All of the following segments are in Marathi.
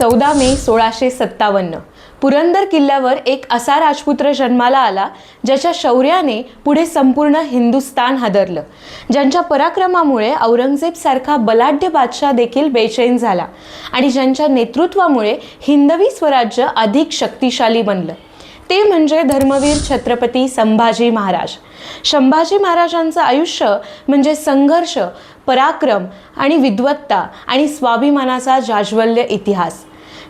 14 मे 1657 पुरंदर किल्ल्यावर एक असा राजपुत्र जन्माला आला ज्याच्या शौर्याने पुढे संपूर्ण हिंदुस्थान हादरलं, ज्यांच्या पराक्रमामुळे औरंगजेब सारखा बलाढ्य बादशाह देखील बेचैन झाला आणि ज्यांच्या नेतृत्वामुळे हिंदवी स्वराज्य अधिक शक्तिशाली बनलं। ते म्हणजे धर्मवीर छत्रपती संभाजी महाराज। संभाजी महाराजांचं आयुष्य म्हणजे संघर्ष, पराक्रम आणि विद्वत्ता आणि स्वाभिमानाचा जाज्वल्य इतिहास।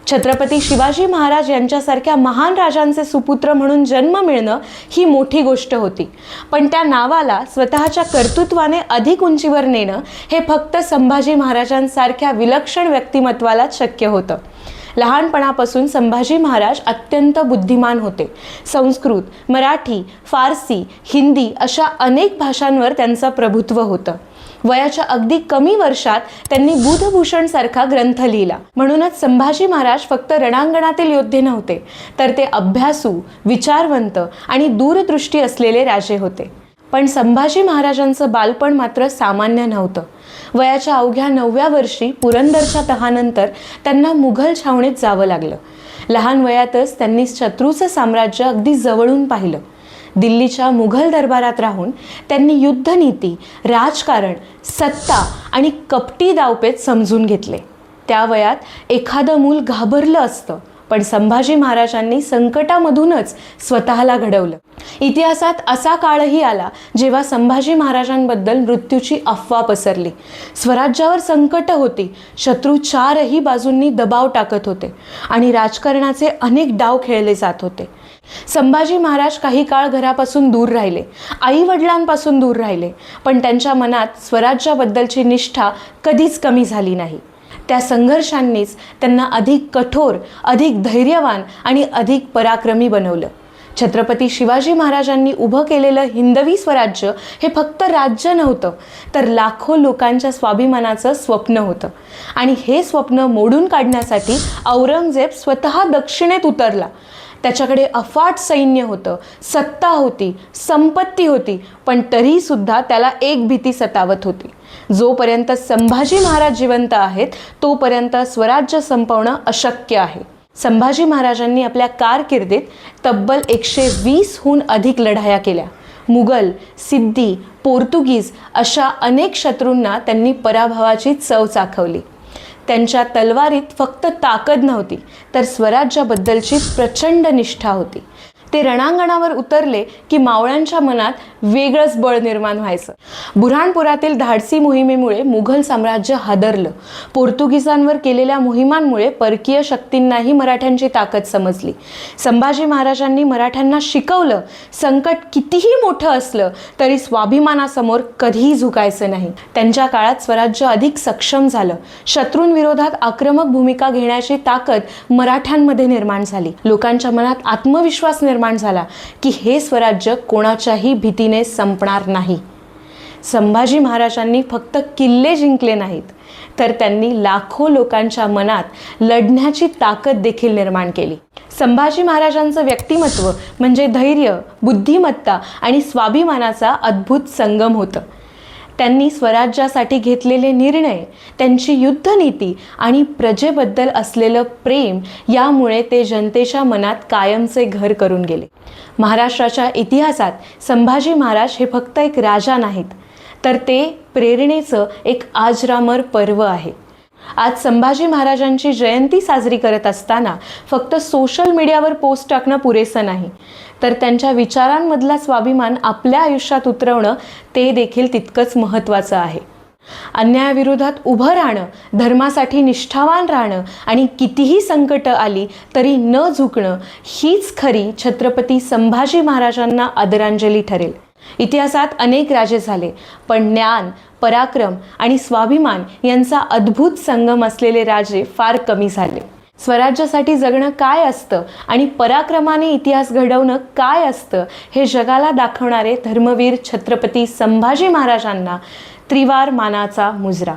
छत्रपती शिवाजी महाराज यांच्यासारख्या महान राजांचे सुपुत्र म्हणून जन्म मिळणं ही मोठी गोष्ट होती, पण त्या नावाला स्वतःच्या कर्तृत्वाने अधिक उंचीवर नेणं हे फक्त संभाजी महाराजांसारख्या विलक्षण व्यक्तिमत्वालाच शक्य होतं। लहानपणापासून संभाजी महाराज अत्यंत बुद्धिमान होते। संस्कृत, मराठी, फारसी, हिंदी अशा अनेक भाषांवर त्यांचं प्रभुत्व होतं। वयाच्या अगदी कमी वर्षात त्यांनी बुधभूषण सारखा ग्रंथ लिहिला। म्हणूनच संभाजी महाराज फक्त रणांगणातील योद्धे नव्हते, तर ते अभ्यासू, विचारवंत आणि दूरदृष्टी असलेले राजे होते। पण संभाजी महाराजांचं बालपण मात्र सामान्य नव्हतं। वयाच्या अवघ्या 9व्या वर्षी पुरंदरच्या तहानंतर त्यांना मुघल छावणीत जावं लागलं। लहान वयातच त्यांनी शत्रूचं साम्राज्य अगदी जवळून पाहिलं। दिल्लीच्या मुघल दरबारात राहून त्यांनी युद्धनीती, राजकारण, सत्ता आणि कपटी डावपेच समजून घेतले। त्या वयात एखादं मूल घाबरलं असतं, पण संभाजी महाराजांनी संकटामधूनच स्वतःला घडवलं। इतिहासात असा काळही आला जेव्हा संभाजी महाराजांबद्दल मृत्यूची अफवा पसरली। स्वराज्यावर संकट होती, शत्रू चारही बाजूंनी दबाव टाकत होते आणि राजकारणाचे अनेक डाव खेळले जात होते। संभाजी महाराज काही काळ घरापासून दूर राहिले, आई वडिलांपासून दूर राहिले, पण त्यांच्या मनात स्वराज्याबद्दलची निष्ठा कधीच कमी झाली नाही। त्या संघर्षांनीच त्यांना अधिक कठोर, अधिक धैर्यवान आणि अधिक पराक्रमी बनवलं। छत्रपती शिवाजी महाराजांनी उभं केलेलं हिंदवी स्वराज्य हे फक्त राज्य नव्हतं, तर लाखो लोकांच्या स्वाभिमानाचं स्वप्न होतं। आणि हे स्वप्न मोडून काढण्यासाठी औरंगजेब स्वतः दक्षिणेत उतरला। त्याच्याकडे अफाट सैन्य होतं, सत्ता होती, संपत्ती होती, पण तरी सुद्धा त्याला एक भीती सतावत होती। जोपर्यंत संभाजी महाराज जिवंत आहेत तोपर्यंत स्वराज्य संपवणं अशक्य आहे। संभाजी महाराजांनी आपल्या कारकिर्दीत तब्बल 120हून अधिक लढाया केल्या। मुघल, सिद्धी, पोर्तुगीज अशा अनेक शत्रूंना त्यांनी पराभवाची चव चाखवली। त्यांच्या तलवारीत फक्त ताकद नव्हती, तर स्वराज्याबद्दलची प्रचंड निष्ठा होती। ते रणांगणावर उतरले की मावळ्यांच्या मनात वेगळंच बळ निर्माण व्हायचं। बुऱ्हाणपुरातील धाडसी मोहिमेमुळे मुघल साम्राज्य हादरलं। पोर्तुगीजांवर केलेल्या मोहिमांमुळे परकीय शक्तींनाही मराठ्यांची ताकद समजली। संभाजी महाराजांनी मराठ्यांना शिकवलं, संकट कितीही मोठं असलं तरी स्वाभिमानासमोर कधीही झुकायचं नाही। त्यांच्या काळात स्वराज्य अधिक सक्षम झालं। शत्रूंविरोधात आक्रमक भूमिका घेण्याची ताकद मराठ्यांमध्ये निर्माण झाली। लोकांच्या मनात आत्मविश्वास निर्माण झाला की हे स्वराज्य कोणाच्याही भीतीने संपणार नाही। संभाजी महाराजांनी फक्त किल्ले जिंकले नाहीत, तर त्यांनी लाखो लोकांच्या मनात लढण्याची ताकद देखील निर्माण केली। संभाजी महाराजांचं व्यक्तिमत्व म्हणजे धैर्य, बुद्धिमत्ता आणि स्वाभिमानाचा अद्भुत संगम होतं। त्यांनी स्वराज्यासाठी घेतलेले निर्णय, त्यांची युद्धनीती आणि प्रजेबद्दल असलेलं प्रेम यामुळे ते जनतेच्या मनात कायमचे घर करून गेले। महाराष्ट्राच्या इतिहासात संभाजी महाराज हे फक्त एक राजा नाहीत, तर ते प्रेरणेचं एक आजरामर पर्व आहे। आज संभाजी महाराजांची जयंती साजरी करत असताना फक्त सोशल मीडियावर पोस्ट टाकणं पुरेसं नाही, तर त्यांच्या विचारांमधला स्वाभिमान आपल्या आयुष्यात उतरवणं ते देखील तितकंच महत्त्वाचं आहे। अन्यायाविरोधात उभं राहणं, धर्मासाठी निष्ठावान राहणं आणि कितीही संकट आली तरी न झुकणं हीच खरी छत्रपती संभाजी महाराजांना आदरांजली ठरेल। इतिहासात अनेक राजे झाले, पण ज्ञान, पराक्रम आणि स्वाभिमान यांचा अद्भुत संगम असलेले राजे फार कमी झाले। स्वराज्यासाठी जगणं काय असतं आणि पराक्रमाने इतिहास घडवणं काय असतं हे जगाला दाखवणारे धर्मवीर छत्रपती संभाजी महाराजांना त्रिवार मानाचा मुजरा।